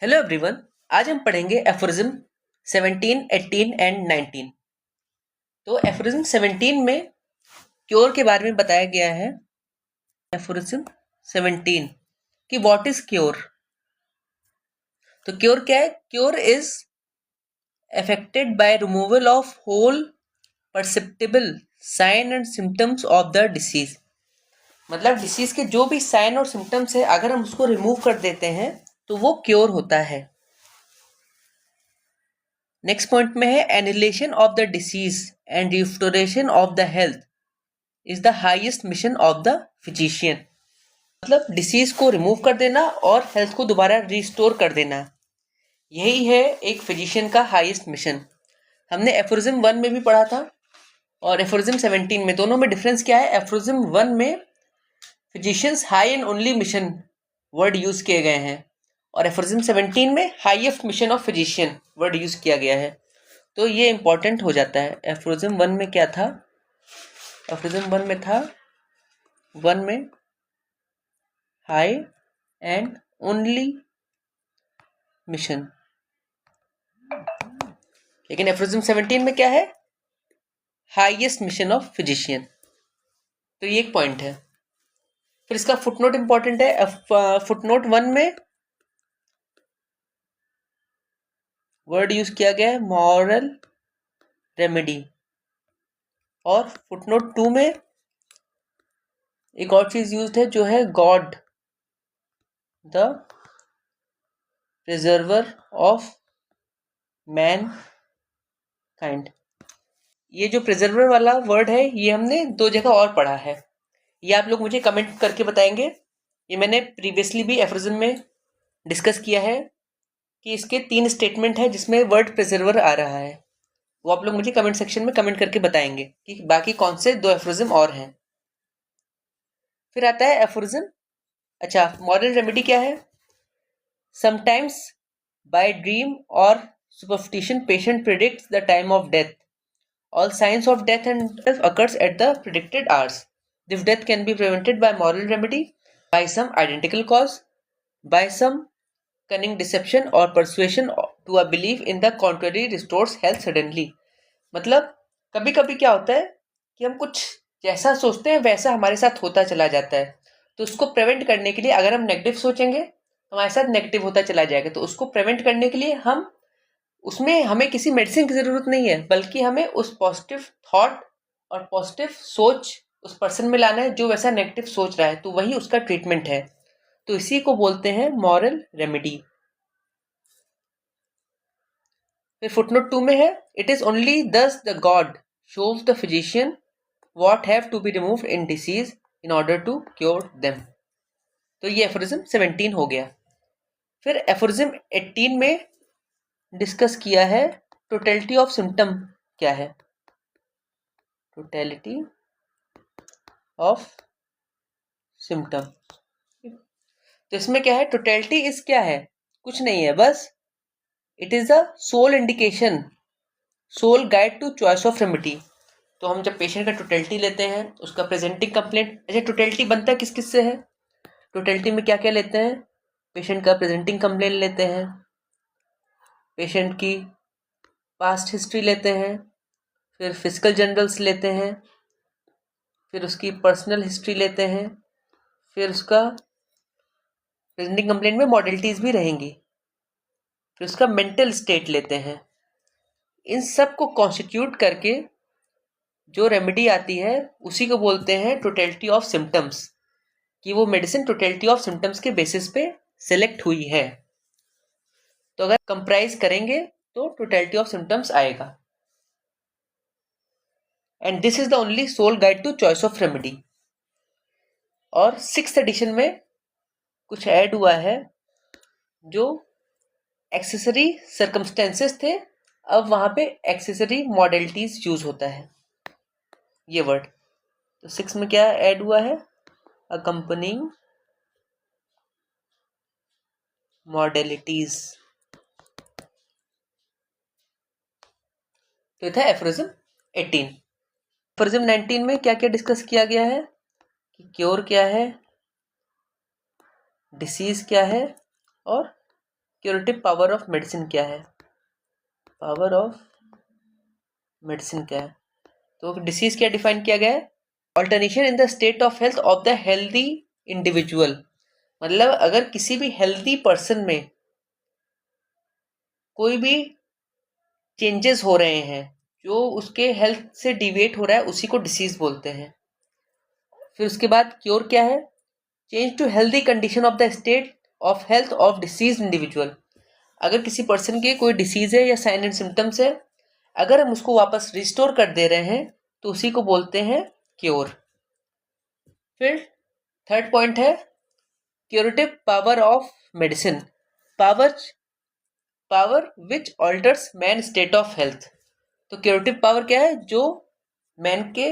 Hello everyone. आज हम पढ़ेंगे एफोरिज्म 17, 18 एंड 19। तो एफोरिज्म 17 में क्योर के बारे में बताया गया है। एफोरिज्म 17 कि व्हाट इज क्योर। तो क्योर क्या है? Cure is affected by removal of whole perceptible sign and symptoms of the disease। मतलब डिसीज के जो भी साइन और सिम्टम्स है, अगर हम उसको रिमूव कर देते हैं तो वो क्योर होता है। नेक्स्ट पॉइंट में है annihilation of the disease and restoration of the health is the highest mission of the physician. मतलब डिसीज को रिमूव कर देना और हेल्थ को दोबारा रिस्टोर कर देना, यही है एक फिजिशियन का हाईएस्ट मिशन। हमने एफोरिज्म 1 में भी पढ़ा था और एफोरिज्म 17 में। दोनों में डिफरेंस क्या है? एफोरिज्म 1 में physicians high and only mission word use किए गए हैं और एफोरिज्म 17 में highest mission of physician word use किया गया है। तो ये इंपॉर्टेंट हो जाता है। एफोरिज्म 1 में क्या था? एफोरिज्म 1 में था 1 में हाई एंड ओनली मिशन, लेकिन एफोरिज्म 17 में क्या है? Highest mission of physician. तो ये एक पॉइंट है। फिर इसका फुटनोट इंपॉर्टेंट है। फुटनोट 1 में वर्ड यूज किया गया है मॉरल रेमेडी, और फुटनोट 2 में एक और चीज यूज है जो है God the preserver of man kind. ये जो प्रिजर्वर वाला वर्ड है ये हमने 2 जगह और पढ़ा है। ये आप लोग मुझे कमेंट करके बताएंगे। ये मैंने प्रीवियसली भी एफोरिज्म में डिस्कस किया है कि इसके 3 स्टेटमेंट है जिसमें वर्ड प्रिजर्वर आ रहा है। वो आप लोग मुझे कमेंट सेक्शन में कमेंट करके बताएंगे कि बाकी कौन से 2 एफोरिज्म और हैं। फिर आता है एफोरिज्म। अच्छा, मॉरल रेमेडी क्या है? समटाइम्स बाय ड्रीम और superstition patient predicts the time of death. All signs of death and death occurs at the predicted hours. If death can be prevented by moral remedy, by some identical cause, by some cunning deception or persuasion to a belief in the contrary restores health suddenly। मतलब कभी कभी क्या होता है कि हम कुछ जैसा सोचते हैं वैसा हमारे साथ होता चला जाता है। तो उसको प्रिवेंट करने के लिए अगर हम नेगेटिव सोचेंगे तो हमारे साथ नेगेटिव होता चला जाएगा। तो उसको प्रिवेंट करने के लिए हम उसमें हमें किसी मेडिसिन की ज़रूरत नहीं है, बल्कि हमें उस पॉजिटिव थॉट और पॉजिटिव सोच उस पर्सन में लाना है जो वैसा नेगेटिव सोच रहा है, तो वही उसका ट्रीटमेंट है। तो इसी को बोलते हैं मॉरल रेमेडी। फिर फुटनोट 2 में है it is only this the God shows the physician what have to be removed in disease in order to cure them. तो ये एफोरिज्म 17 हो गया। फिर एफोरिज्म 18 में डिस्कस किया है टोटलिटी ऑफ सिम्टम क्या है। टोटलिटी ऑफ सिम्टम, तो इसमें क्या है? टोटलिटी इज क्या है? कुछ नहीं है, बस it is a sole indication, sole guide to choice of remedy. तो हम जब पेशेंट का टोटलिटी लेते हैं उसका प्रेजेंटिंग कंप्लेंट। अच्छा, टोटलिटी बनता है किस किस से है? टोटलिटी में क्या क्या लेते हैं? पेशेंट का प्रेजेंटिंग कंप्लेंट लेते हैं, पेशेंट की पास्ट हिस्ट्री लेते हैं, फिर फिजिकल जनरल्स लेते हैं, फिर उसकी पर्सनल हिस्ट्री लेते हैं, फिर उसका प्रेजेंटिंग कंप्लेंट में मॉडलिटीज भी रहेंगी, फिर उसका मेंटल स्टेट लेते हैं। इन सब को कॉन्स्टिट्यूट करके जो रेमेडी आती है उसी को बोलते हैं टोटलिटी ऑफ सिम्टम्स, कि वो मेडिसिन टोटलिटी ऑफ सिम्टम्स के बेसिस पे सिलेक्ट हुई है। तो अगर कंप्राइज करेंगे तो टोटलिटी ऑफ सिम्टम्स आएगा। And this is the only sole guide to choice of remedy. और 6th एडिशन में कुछ ऐड हुआ है, जो एक्सेसरी सर्कमस्टेंसेस थे, अब वहां पे एक्सेसरी मॉडलिटीज यूज होता है ये वर्ड। तो 6 में क्या ऐड हुआ है? Accompanying modalities. तो था एफोरिज्म 18। एफोरिज्म 19 में क्या क्या डिस्कस किया गया है कि क्योर क्या है, डिसीज क्या है और क्यूरेटिव पावर ऑफ मेडिसिन क्या है? पावर ऑफ मेडिसिन क्या है? तो डिसीज क्या डिफाइन किया गया है? Alternation in the state of health of the healthy individual. मतलब अगर किसी भी हेल्दी पर्सन में कोई भी चेंजेस हो रहे हैं जो उसके हेल्थ से डिविएट हो रहा है, उसी को डिसीज बोलते हैं। फिर उसके बाद क्योर क्या है? Change to healthy condition of the state of health of disease individual. अगर किसी पर्सन के कोई डिसीज है या साइन एंड सिम्टम्स है, अगर हम उसको वापस रिस्टोर कर दे रहे हैं तो उसी को बोलते हैं क्योर। फिर थर्ड पॉइंट है curative power of medicine. Power which alters man state of health. तो क्यूरेटिव पावर क्या है? जो मैन के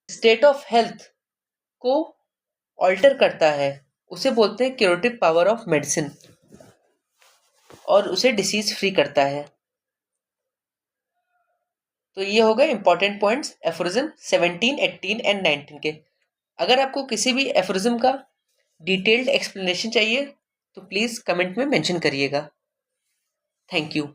स्टेट ऑफ हेल्थ को ऑल्टर करता है, उसे बोलते हैं क्यूरेटिव पावर ऑफ मेडिसिन, और उसे डिसीज फ्री करता है। तो ये हो गए इंपॉर्टेंट पॉइंट्स एफोरिज्म 17, 18 एंड 19 के। अगर आपको किसी भी एफोरिज्म का डिटेल्ड एक्सप्लेनेशन चाहिए तो प्लीज़ कमेंट में मेंशन करिएगा। Thank you.